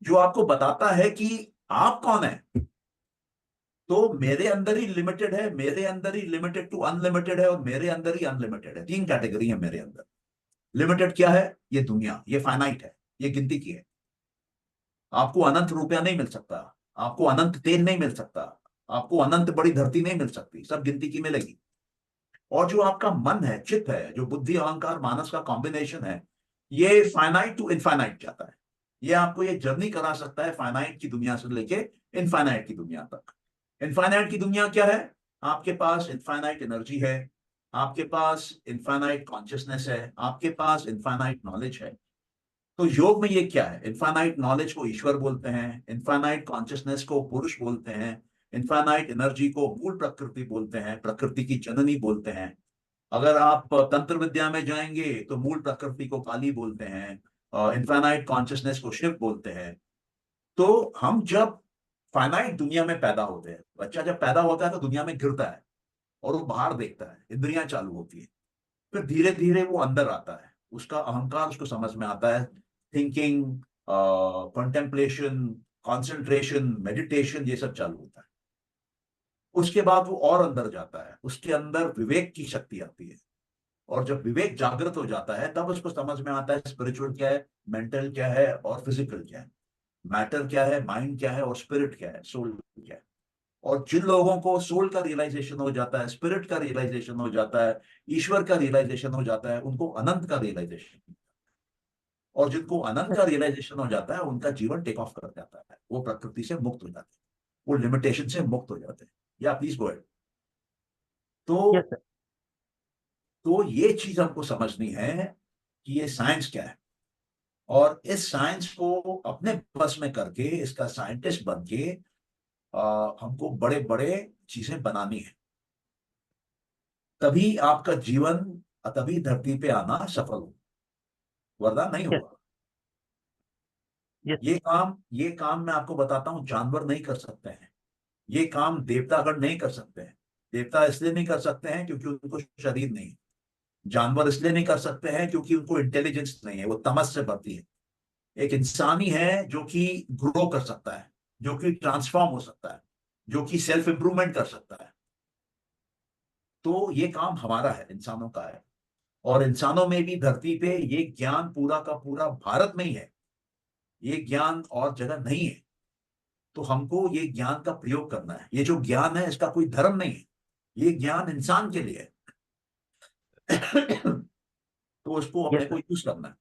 जो आपको बताता है कि आप कौन है। तो मेरे अंदर ही लिमिटेड है, मेरे अंदर ही लिमिटेड टू अनलिमिटेड है, और मेरे अंदर ही अनलिमिटेड है। 3 कैटेगरी है मेरे अंदर। लिमिटेड क्या है? ये दुनिया, ये फाइनाइट है, ये गिनती की है। आपको अनंत रुपया नहीं मिल सकता, आपको अनंत तेल नहीं मिल सकता, आपको अनंत बड़ी धरती नहीं मिल सकती, सब गिनती की मिलेगी। और जो आपका मन है, चित्त है, जो बुद्धि अहंकार मानस का कॉम्बिनेशन है, ये फाइनाइट टू इनफाइनाइट जाता है। ये आपको ये जर्नी करा सकता है फाइनाइट की दुनिया से लेके इनफाइनाइट की दुनिया तक। इनफाइनाइट की दुनिया क्या है? आपके पास इनफाइनाइट एनर्जी है, आपके पास इनफाइनाइट कॉन्शियसनेस है, आपके पास इनफाइनाइट नॉलेज है। तो योग में ये क्या है? इनफाइनाइट नॉलेज को ईश्वर बोलते हैं, इनफाइनाइट कॉन्शियसनेस को पुरुष बोलते हैं, इनफाइनाइट एनर्जी को मूल प्रकृति बोलते हैं, प्रकृति की जननी बोलते हैं। अगर आप तंत्र विद्या में जाएंगे तो मूल प्रकृति को काली बोलते हैं, इनफाइनाइट कॉन्शियसनेस को शिव बोलते हैं। तो हम जब फाइनाइट दुनिया में पैदा होते हैं, बच्चा जब पैदा होता है तो दुनिया में गिरता है और वो बाहर देखता है, इंद्रियां चालू होती है, फिर धीरे धीरे वो अंदर आता है, उसका अहंकार उसको समझ में आता है, थिंकिंग, कंटेम्पलेशन, कंसंट्रेशन, मेडिटेशन, ये सब चालू होता है। उसके बाद वो और अंदर जाता है, उसके अंदर विवेक की शक्ति आती है, और जब विवेक जागृत हो जाता है तब उसको समझ में आता है स्पिरिचुअल क्या है, मेंटल क्या है और फिजिकल क्या है, मैटर क्या है, माइंड क्या है और स्पिरिट क्या है, सोल क्या है। और जिन लोगों को सोल का रियलाइजेशन हो जाता है, स्पिरिट का रियलाइजेशन हो जाता है, ईश्वर का रियलाइजेशन हो जाता है, उनको अनंत का रियलाइजेशन। और जिनको अनंत का रियलाइजेशन हो जाता है, उनका जीवन टेक ऑफ कर जाता है, वो प्रकृति से मुक्त हो जाते हैं, वो लिमिटेशन से मुक्त हो जाते हैं। या प्लीज गो अहेड। Yes, तो sir. ये चीज हमको समझनी है कि ये साइंस क्या है, और इस साइंस को अपने बस में करके, इसका साइंटिस्ट बन के हमको बड़े बड़े चीजें बनानी है। तभी आपका जीवन, तभी धरती पे आना सफल हो, वरना नहीं Yes, होगा। yes, ये काम मैं आपको बताता हूं, जानवर नहीं कर सकते हैं। ये काम देवतागण नहीं कर सकते हैं। देवता इसलिए नहीं कर सकते हैं क्योंकि उनको शरीर नहीं है। जानवर इसलिए नहीं कर सकते हैं क्योंकि उनको इंटेलिजेंस नहीं है, वो तमस से भरती है। एक इंसान ही है जो कि ग्रो कर सकता है, जो कि ट्रांसफॉर्म हो सकता है, जो कि सेल्फ इंप्रूवमेंट कर सकता है। तो ये काम हमारा है, इंसानों का है। और इंसानों में भी धरती पे ये ज्ञान पूरा का पूरा भारत में ही है, ये ज्ञान और जगह नहीं है। तो हमको ये ज्ञान का प्रयोग करना है। ये जो ज्ञान है इसका कोई धर्म नहीं है, ये ज्ञान इंसान के लिए है। तो उसको yes, अपने को sir. यूज करना है।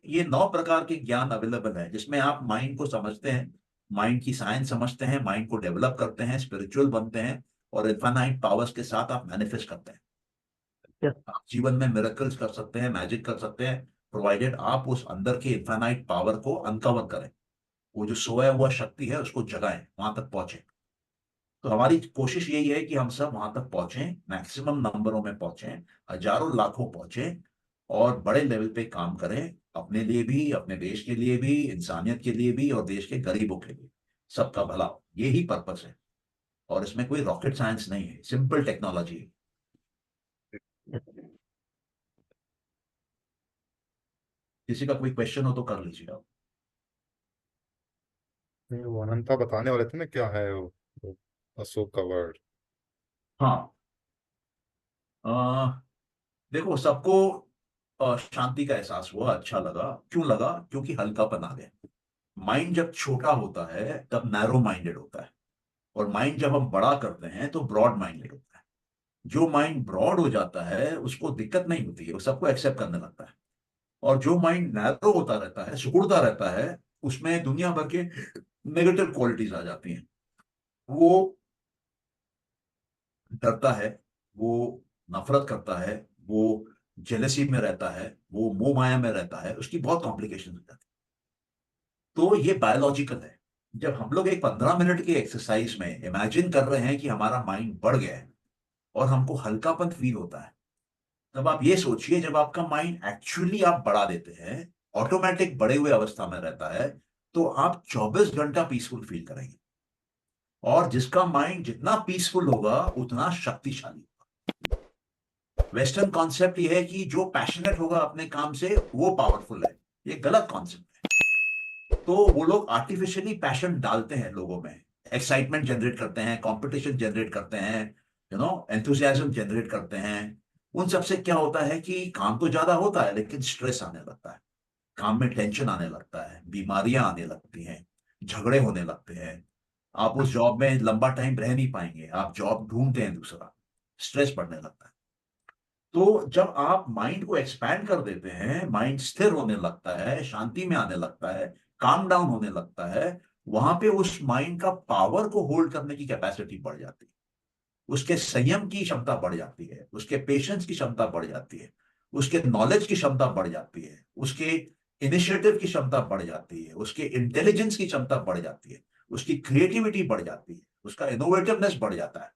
ये 9 प्रकार के ज्ञान अवेलेबल है, जिसमें आप माइंड को समझते हैं, माइंड की साइंस समझते हैं, माइंड को डेवलप करते हैं, स्पिरिचुअल बनते हैं, और इनफाइनाइट पावर्स के साथ आप मैनिफेस्ट करते हैं। Yes, आप जीवन में मिरेकल्स कर सकते हैं, मैजिक कर सकते हैं, प्रोवाइडेड आप उस अंदर के इनफाइनाइट पावर को अनकवर करें, वो जो सोया हुआ शक्ति है उसको जगाएं, वहां तक पहुंचे। तो हमारी कोशिश यही है कि हम सब वहां तक पहुंचे, मैक्सिमम नंबरों में पहुंचे, हजारों लाखों पहुंचे, और बड़े लेवल पे काम करें, अपने लिए भी, अपने देश के लिए भी, इंसानियत के लिए भी, और देश के गरीबों के लिए, सबका भला हो। यही पर्पस है, और इसमें कोई रॉकेट साइंस नहीं है, सिंपल टेक्नोलॉजी है। yes. किसी का कोई क्वेश्चन हो तो कर लीजिए आप। नहीं, वो अनंता बताने वाले थे ना क्या है वो अशोक का वर्ड। हाँ, देखो, सबको शांति का एहसास हुआ, अच्छा लगा। क्यों लगा? क्योंकि हल्कापन आ गया। माइंड जब छोटा होता है तब नैरो माइंडेड होता है, और माइंड जब हम बड़ा करते हैं तो ब्रॉड माइंडेड होता है। जो माइंड ब्रॉड हो जाता है उसको दिक्कत नहीं होती है, वो सबको एक्सेप्ट करने लगता है। और जो माइंड नैरो होता रहता है, सिकुड़ता रहता है, उसमें दुनिया भर के नेगेटिव क्वालिटीज आ जाती हैं। वो डरता है, वो नफरत करता है, वो जेलसी में रहता है, वो मोह माया में रहता है, उसकी बहुत कॉम्प्लिकेशन हो जाती है। तो ये बायोलॉजिकल है। जब हम लोग एक 15 मिनट की एक्सरसाइज में इमेजिन कर रहे हैं कि हमारा माइंड बढ़ गया है और हमको हल्कापन फील होता है, तब आप ये सोचिए, जब आपका माइंड एक्चुअली आप बढ़ा देते हैं, ऑटोमेटिक बढ़े हुए अवस्था में रहता है, तो आप 24 घंटा पीसफुल फील करेंगे। और जिसका माइंड जितना पीसफुल होगा उतना शक्तिशाली होगा। वेस्टर्न कॉन्सेप्ट ये है कि जो पैशनेट होगा अपने काम से वो पावरफुल है। ये गलत कॉन्सेप्ट है। तो वो लोग आर्टिफिशियली पैशन डालते हैं लोगों में, एक्साइटमेंट जनरेट करते हैं, कंपटीशन जनरेट करते हैं, एंथुसियाज्म जनरेट करते हैं। उन सबसे क्या होता है कि काम तो ज्यादा होता है लेकिन स्ट्रेस आने लगता है, काम में टेंशन आने लगता है, बीमारियां आने लगती हैं, झगड़े होने लगते हैं। आप उस जॉब में लंबा टाइम रह नहीं पाएंगे, आप जॉब ढूंढते हैं दूसरा, स्ट्रेस बढ़ने लगता है। तो जब आप माइंड को एक्सपैंड कर देते हैं, माइंड स्थिर होने लगता है, शांति में आने लगता है, काम डाउन होने लगता है, वहां पे उस माइंड का पावर को होल्ड करने की कैपेसिटी बढ़ जाती है, उसके संयम की क्षमता बढ़ जाती है, उसके पेशेंस की क्षमता बढ़ जाती है, उसके नॉलेज की क्षमता बढ़ जाती है, उसके इनिशिएटिव की क्षमता बढ़ जाती है, उसके इंटेलिजेंस की क्षमता बढ़ जाती है, उसकी क्रिएटिविटी बढ़ जाती है, उसका इनोवेटिवनेस बढ़ जाता है,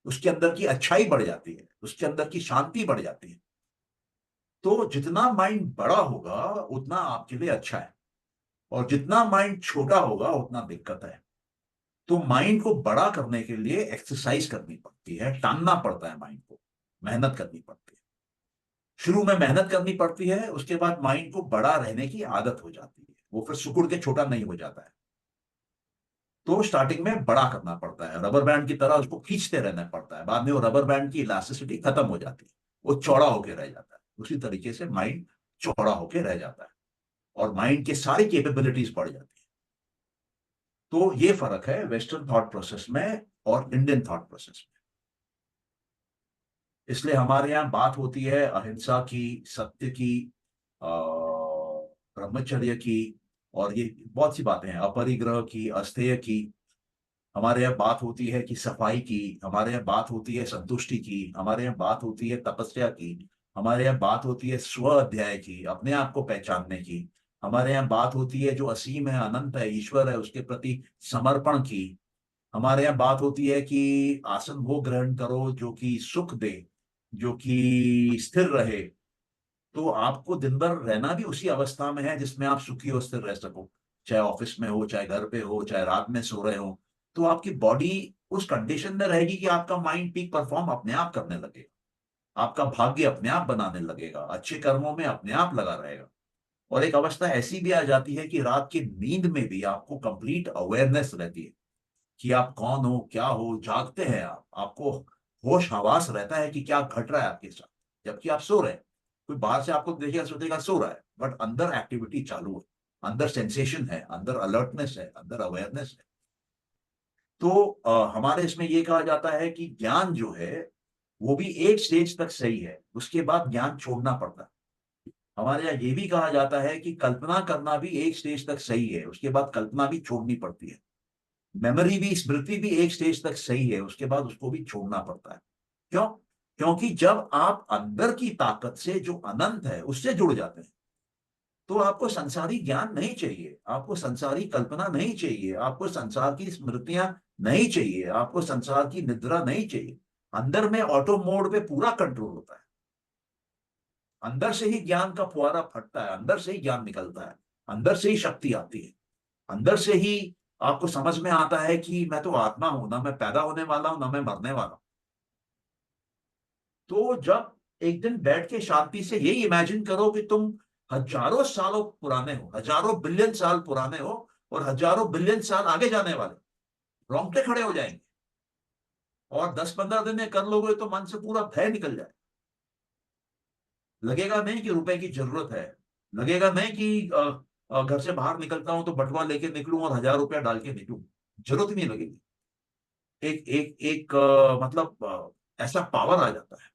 उसके अंदर की अच्छाई बढ़ जाती है, उसके अंदर की शांति बढ़ जाती है। तो जितना माइंड बड़ा होगा उतना आपके लिए अच्छा है, और जितना माइंड छोटा होगा उतना दिक्कत है। तो माइंड को बड़ा करने के लिए एक्सरसाइज करनी पड़ती है, टांगना पड़ता है माइंड को, मेहनत करनी पड़ती है। शुरू में मेहनत करनी पड़ती है, उसके बाद माइंड को बड़ा रहने की आदत हो जाती है, वो फिर सिकुड़ के छोटा नहीं हो जाता है। तो स्टार्टिंग में बड़ा करना पड़ता है, रबर बैंड की तरह उसको खींचते रहना पड़ता है, बाद में वो रबर बैंड की इलास्टिसिटी खत्म हो जाती है, वो चौड़ा होकर रह जाता है। उसी तरीके से माइंड चौड़ा होकर रह जाता है और माइंड की सारी कैपेबिलिटीज बढ़ जाती है। तो ये फर्क है वेस्टर्न थॉट प्रोसेस में और इंडियन थॉट प्रोसेस में। इसलिए हमारे यहाँ बात होती है अहिंसा की, सत्य की, ब्रह्मचर्य की, और ये बहुत सी बातें हैं, अपरिग्रह की, अस्तेय की। हमारे यहाँ बात होती है कि सफाई की, हमारे यहाँ बात होती है संतुष्टि की, हमारे यहाँ बात होती है तपस्या की, हमारे यहाँ बात होती है स्व अध्याय की, अपने आप को पहचानने की, हमारे यहाँ बात होती है जो असीम है, अनंत है, ईश्वर है, उसके प्रति समर्पण की। हमारे यहाँ बात होती है कि आसन वो ग्रहण करो जो कि सुख दे, जो कि स्थिर रहे। तो आपको दिन भर रहना भी उसी अवस्था में है जिसमें आप सुखी और स्थिर रह सको, चाहे ऑफिस में हो, चाहे घर पे हो, चाहे रात में सो रहे हो। तो आपकी बॉडी उस कंडीशन में रहेगी कि आपका माइंड पीक परफॉर्म अपने आप करने लगेगा, आपका भाग्य अपने आप बनाने लगेगा, अच्छे कर्मों में अपने आप लगा रहेगा। और एक अवस्था ऐसी भी आ जाती है कि रात की नींद में भी आपको कंप्लीट अवेयरनेस रहती है कि आप कौन हो, क्या हो, जागते हैं आप, आपको होश हवास रहता है कि क्या घट रहा है आपके साथ, जबकि आप सो रहे हैं। कोई बाहर से आपको देखेगा सोचेगा सो रहा है, बट अंदर एक्टिविटी चालू है, अंदर सेंसेशन है, अंदर अलर्टनेस है, अंदर अवेयरनेस है। तो हमारे इसमें ये कहा जाता है कि ज्ञान जो है वो भी एक स्टेज तक सही है, उसके बाद ज्ञान छोड़ना पड़ता है। हमारे यहाँ ये भी कहा जाता है कि कल्पना करना भी एक स्टेज तक सही है, उसके बाद कल्पना भी छोड़नी पड़ती है। मेमोरी भी, स्मृति भी एक स्टेज तक सही है, उसके बाद उसको भी छोड़ना पड़ता है। क्यों? क्योंकि जब आप अंदर की ताकत से, जो अनंत है, उससे जुड़ जाते हैं, तो आपको संसारी ज्ञान नहीं चाहिए, आपको संसारी कल्पना नहीं चाहिए, आपको संसार की स्मृतियां नहीं चाहिए, आपको संसार की निद्रा नहीं चाहिए। अंदर में ऑटो मोड पे पूरा कंट्रोल होता है, अंदर से ही ज्ञान का फुहारा फटता है, अंदर से ही ज्ञान निकलता है, अंदर से ही शक्ति आती है, अंदर से ही आपको समझ में आता है कि मैं तो आत्मा हूं, ना मैं पैदा होने वाला हूं, ना मैं मरने वाला हूं। तो जब एक दिन बैठ के शांति से यही इमेजिन करो कि तुम हजारों सालों पुराने हो, हजारों बिलियन साल पुराने हो, और हजारों बिलियन साल आगे जाने वाले, रोंगटे खड़े हो जाएंगे। और 10-15 दिन में कर लोगे तो मन से पूरा भय निकल जाए। लगेगा नहीं कि रुपए की जरूरत है, लगेगा नहीं कि घर से बाहर निकलता हूं तो बटुआ लेके निकलूं और 1000 रुपया डाल के निकलूं, जरूरत ही नहीं लगेगी। एक एक एक मतलब ऐसा पावर आ जाता है।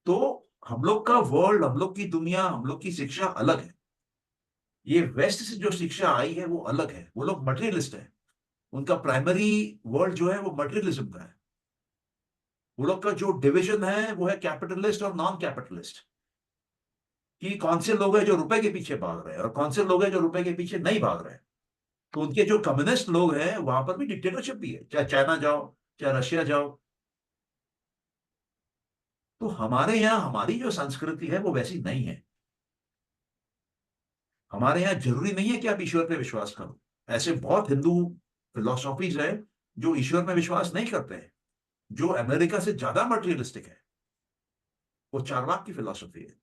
तो हम लोग का वर्ल्ड, हम लोग की दुनिया, हम लोग की शिक्षा अलग है। ये वेस्ट से जो शिक्षा आई है वो अलग है, वो लोग मटेरियलिस्ट है, उनका प्राइमरी वर्ल्ड जो है वो मटेरियलिज्म का है। वो लोग का जो डिवीजन है वो है कैपिटलिस्ट और नॉन कैपिटलिस्ट, कि कौन से लोग हैं जो रुपए के पीछे भाग रहे हैं और कौन से लोग हैं जो रुपए के पीछे नहीं भाग रहे हैं। तो उनके जो कम्युनिस्ट लोग हैं वहां पर भी डिक्टेटरशिप भी है, चाहे चाइना जाओ, चाहे रशिया जाओ। तो हमारे यहाँ हमारी जो संस्कृति है वो वैसी नहीं है। हमारे यहाँ जरूरी नहीं है कि आप ईश्वर पे विश्वास करो। ऐसे बहुत हिंदू फिलोसॉफीज है जो ईश्वर में विश्वास नहीं करते हैं, जो अमेरिका से ज्यादा मटेरियलिस्टिक है। वो चार्वाक की फिलोसॉफी है।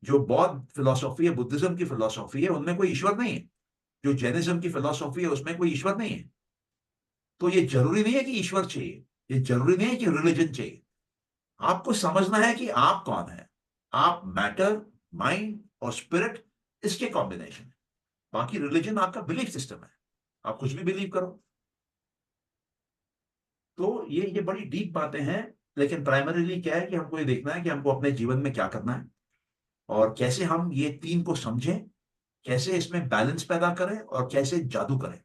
जो बौद्ध फिलोसॉफी है, बुद्धिज्म की फिलोसॉफी है, उनमें कोई ईश्वर नहीं है। जो जैनिज्म की फिलोसॉफी है उसमें कोई ईश्वर नहीं है। तो ये जरूरी नहीं है कि ईश्वर चाहिए, ये जरूरी नहीं है कि रिलीजन चाहिए। आपको समझना है कि आप कौन है। आप मैटर, माइंड और स्पिरिट, इसके कॉम्बिनेशन है। बाकी रिलीजन आपका बिलीफ सिस्टम है, आप कुछ भी बिलीव करो। तो ये बड़ी डीप बातें हैं, लेकिन प्राइमरीली क्या है कि हमको ये देखना है कि हमको अपने जीवन में क्या करना है और कैसे हम ये तीन को समझें, कैसे इसमें बैलेंस पैदा करें और कैसे जादू करें,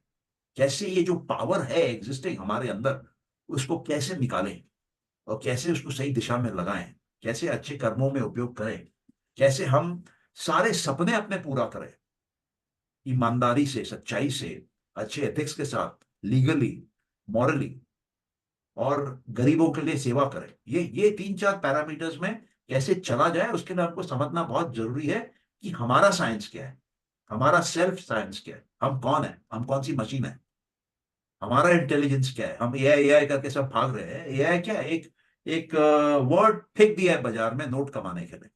कैसे ये जो पावर है एग्जिस्टिंग हमारे अंदर उसको कैसे निकालें और कैसे उसको सही दिशा में लगाएं, कैसे अच्छे कर्मों में उपयोग करें, कैसे हम सारे सपने अपने पूरा करें ईमानदारी से, सच्चाई से, अच्छे एथिक्स के साथ, लीगली, मॉरली, और गरीबों के लिए सेवा करें। ये 3-4 पैरामीटर्स में कैसे चला जाए उसके लिए आपको समझना बहुत जरूरी है कि हमारा साइंस क्या है, हमारा सेल्फ साइंस क्या है, हम कौन है, हम कौन सी मशीन है, हमारा इंटेलिजेंस क्या है। हम एआई करके सब भाग रहे हैं। एआई क्या है, एक वर्ड फेंक दिया है बाजार में नोट कमाने के लिए।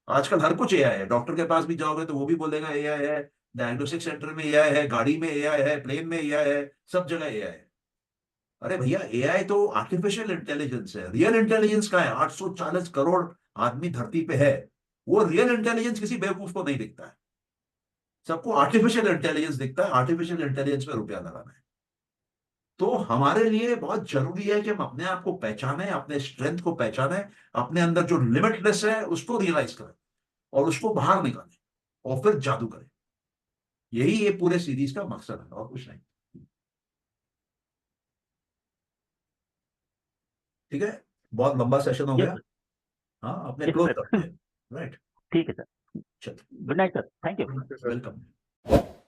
आजकल हर कुछ एआई है। डॉक्टर के पास भी जाओगे तो वो भी बोलेगा एआई है, डायग्नोस्टिक सेंटर में एआई है, गाड़ी में एआई है, प्लेन में एआई है, सब जगह एआई है। अरे भैया, एआई तो आर्टिफिशियल इंटेलिजेंस है। रियल इंटेलिजेंस का है 840 करोड़ आदमी धरती पे है। वो रियल इंटेलिजेंस किसी बेवकूफ को नहीं दिखता है, सबको आर्टिफिशियल इंटेलिजेंस दिखता है। आर्टिफिशियल इंटेलिजेंस पे रुपया लगाना है। तो हमारे लिए बहुत जरूरी है कि हम अपने आप को पहचानें, अपने स्ट्रेंथ को पहचानें, अपने अंदर जो लिमिटलेस है उसको रियलाइज करें और उसको बाहर निकालें और फिर जादू करें। यही ये पूरे सीरीज का मकसद है और कुछ नहीं। ठीक है, बहुत लंबा सेशन हो यस गया। सर, हाँ, अपने यस क्लोज सर, करते हैं। राइट, ठीक है सर। चलो, good night sir, thank you. Okay, sir. Welcome.